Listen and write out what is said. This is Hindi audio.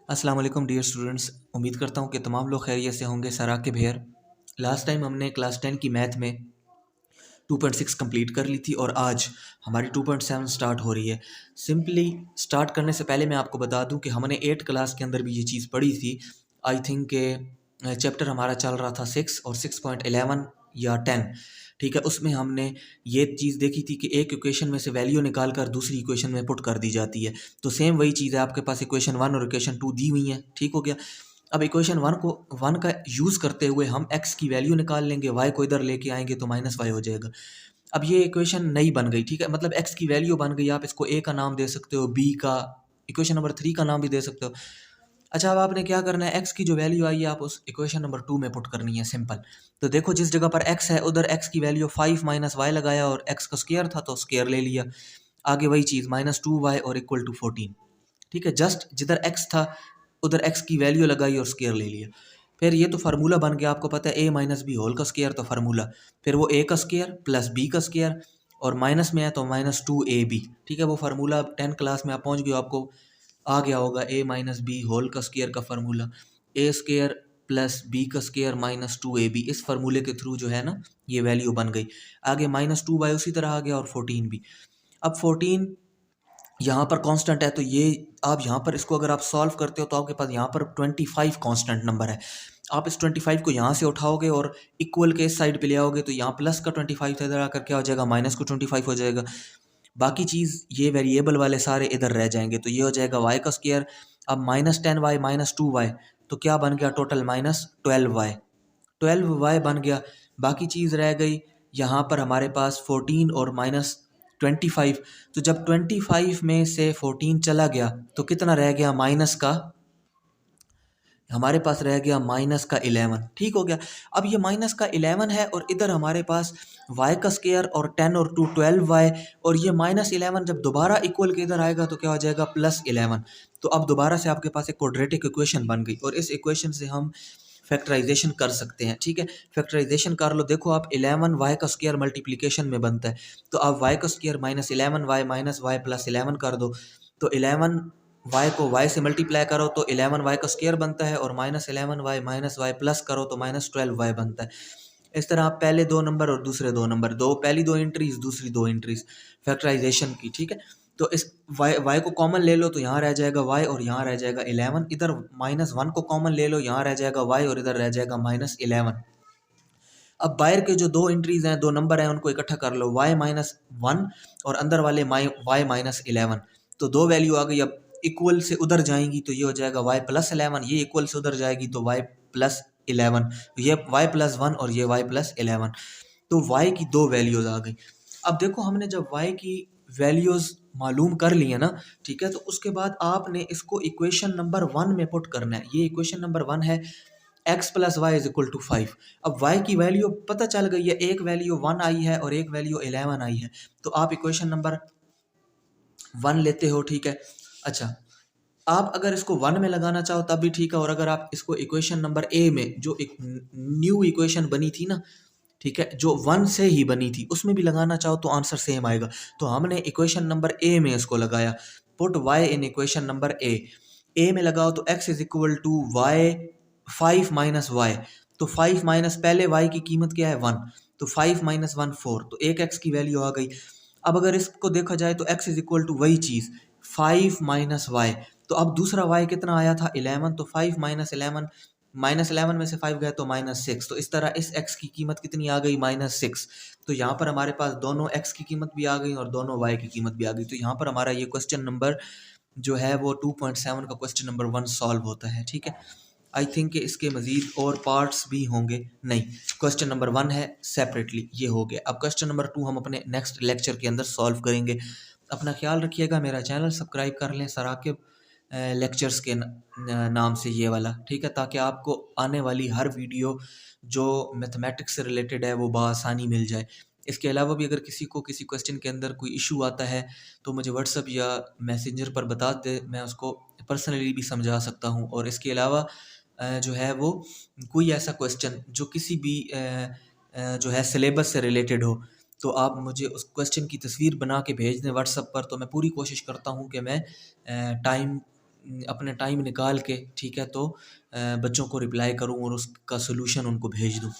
अस्सलाम वालेकुम डियर स्टूडेंट्स। उम्मीद करता हूँ कि तमाम लोग खैरियत से होंगे। सराके भेर लास्ट टाइम हमने क्लास 10 की मैथ में 2.6 कंप्लीट कर ली थी और आज हमारी 2.7 स्टार्ट हो रही है। सिंपली स्टार्ट करने से पहले मैं आपको बता दूं कि हमने 8 क्लास के अंदर भी ये चीज़ पढ़ी थी। आई थिंक के चैप्टर हमारा चल रहा था 6 और 6.11 या 10, ठीक है। उसमें हमने ये चीज़ देखी थी कि एक इक्वेशन में से वैल्यू निकाल कर दूसरी इक्वेशन में पुट कर दी जाती है। तो सेम वही चीज़ है, आपके पास इक्वेशन 1 और इक्वेशन 2 दी हुई है, ठीक हो गया। अब इक्वेशन 1 का यूज़ करते हुए हम x की वैल्यू निकाल लेंगे, y को इधर लेके आएंगे तो माइनस वाई हो जाएगा। अब ये इक्वेशन नई बन गई, ठीक है, मतलब x की वैल्यू बन गई। आप इसको a का नाम दे सकते हो, b का, इक्वेशन नंबर 3 का नाम भी दे सकते हो। अच्छा, अब आपने क्या करना है, x की जो वैल्यू आई है आप उस इक्वेशन नंबर 2 में पुट करनी है, सिंपल। तो देखो जिस जगह पर x है उधर x की वैल्यू 5 माइनस वाई लगाया और x का स्क्वायर था तो स्क्वायर ले लिया। आगे वही चीज़ -2y और इक्वल टू 14, ठीक है। जस्ट जिधर x था उधर x की वैल्यू लगाई और स्क्वायर ले लिया। फिर ये तो फार्मूला बन गया, आपको पता है a माइनस बी होल का स्क्वायर तो फार्मूला, फिर वो a का स्क्वायर प्लस b का स्क्वायर और माइनस में है तो -2ab, ठीक है। वो फार्मूला 10 क्लास में आप पहुंच गए, आपको आ गया होगा a माइनस बी होल का स्क्वायर का formula, a square plus b का स्क्वायर -2ab। इस फार्मूले के थ्रू जो है ना ये वैल्यू बन गई। आगे -2y उसी तरह आ गया और 14 भी। अब 14 यहाँ पर कांस्टेंट है तो ये आप यहाँ पर इसको अगर आप सॉल्व करते हो तो आपके पास यहाँ पर 25 कांस्टेंट नंबर है। आप इस 25 को यहाँ से उठाओगे और इक्वल के इस साइड पे ले आओगे तो यहाँ प्लस का 25 था, इधर आकर क्या हो जाएगा, माइनस को 25 हो जाएगा। बाकी चीज़ ये वेरिएबल वाले सारे इधर रह जाएंगे तो ये हो जाएगा वाई का स्क्वायर। अब -10y -2y तो क्या बन गया टोटल, -12y। 12y बन गया। बाकी चीज़ रह गई यहाँ पर हमारे पास 14 और -25। तो जब 25 में से 14 चला गया तो कितना रह गया, माइनस का, हमारे पास रह गया -11, ठीक हो गया। अब ये -11 है और इधर हमारे पास y का स्क्वायर और 10 और 2 12y, और ये -11 जब दोबारा इक्वल के इधर आएगा तो क्या हो जाएगा, +11। तो अब दोबारा से आपके पास एक क्वाड्रेटिक इक्वेशन बन गई और इस इक्वेशन से हम फैक्टराइजेशन कर सकते हैं, ठीक है। फैक्टराइजेशन कर लो, देखो आप 11 y का स्क्वायर मल्टीप्लिकेशन में बनता है तो आप y का square -11y minus Y plus 11 कर दो तो 11 y को y से मल्टीप्लाई करो तो 11 y का स्क्वायर बनता है और -11 y माइनस वाई प्लस करो तो -12y बनता है। इस तरह आप पहले दो नंबर और दूसरे दो नंबर, पहली दो एंट्रीज दूसरी दो एंट्रीज फैक्टराइजेशन की, ठीक है। तो इस y को कॉमन ले लो तो यहाँ रह जाएगा y और यहाँ रह जाएगा 11, इधर -1 को कॉमन ले लो, यहाँ रह जाएगा y और इधर रह जाएगा -11। अब बाहर के जो दो एंट्रीज हैं, दो नंबर हैं, उनको इकट्ठा कर लो, y-1 और अंदर वाले y-11, तो दो वैल्यू आ गई। अब इक्वल से उधर जाएंगी तो ये हो जाएगा y+11, ये इक्वल से उधर जाएगी तो y+11, ये y+1 और ये y+11, तो y की दो वैल्यूज आ गई। अब देखो हमने जब y की वैल्यूज मालूम कर ली है ना, ठीक है, तो उसके बाद आपने इसको इक्वेशन नंबर 1 में पुट करना है। ये इक्वेशन नंबर 1 है, x plus y is equal to 5। अब y की वैल्यू पता चल गई है, एक वैल्यू 1 आई है और एक वैल्यू 11 आई है, तो आप इक्वेशन नंबर 1 लेते हो, ठीक है। अच्छा, आप अगर इसको 1 में लगाना चाहो तब भी ठीक है, और अगर आप इसको इक्वेशन नंबर ए में जो एक न्यू इक्वेशन बनी थी ना, ठीक है, जो 1 से ही बनी थी, उसमें भी लगाना चाहो तो आंसर सेम आएगा। तो हमने इक्वेशन नंबर ए में इसको लगाया, put y in equation number A में लगाओ तो x is equal to y 5 minus y, तो 5 माइनस पहले y की कीमत क्या है 1, तो 5 माइनस 1 4, तो एक x की वैल्यू आ गई। अब अगर इसको देखा जाए तो x इज इक्वल टू वही चीज़ 5 माइनस वाई, तो अब दूसरा y कितना आया था 11, तो 5 माइनस 11, -11 में से 5 गए तो -6, तो इस तरह इस x की कीमत कितनी आ गई, -6। तो यहाँ पर हमारे पास दोनों x की कीमत भी आ गई और दोनों y की कीमत भी आ गई। तो यहाँ पर हमारा ये क्वेश्चन नंबर जो है वो 2.7 का क्वेश्चन नंबर 1 सॉल्व होता है, ठीक है। आई थिंक कि इसके मज़ीद और पार्ट्स भी होंगे, नहीं, क्वेश्चन नंबर 1 है सेपरेटली, ये हो गया। अब क्वेश्चन नंबर 2 हम अपने नेक्स्ट लेक्चर के अंदर सॉल्व करेंगे। अपना ख्याल रखिएगा, मेरा चैनल सब्सक्राइब कर लें सराकिब लेक्चर्स के नाम से ये वाला, ठीक है, ताकि आपको आने वाली हर वीडियो जो मैथमेटिक्स से रिलेटेड है वो बआसानी मिल जाए। इसके अलावा भी अगर किसी को किसी क्वेश्चन के अंदर कोई इशू आता है तो मुझे व्हाट्सअप या मैसेंजर पर बता दे, मैं उसको पर्सनली भी समझा सकता हूँ। और इसके अलावा जो है वो कोई ऐसा क्वेश्चन जो किसी भी जो है सिलेबस से रिलेटेड हो तो आप मुझे उस क्वेश्चन की तस्वीर बना के भेज दें व्हाट्सअप पर, तो मैं पूरी कोशिश करता हूँ कि मैं टाइम अपने टाइम निकाल के, ठीक है, तो बच्चों को रिप्लाई करूँ और उसका सोल्यूशन उनको भेज दूँ।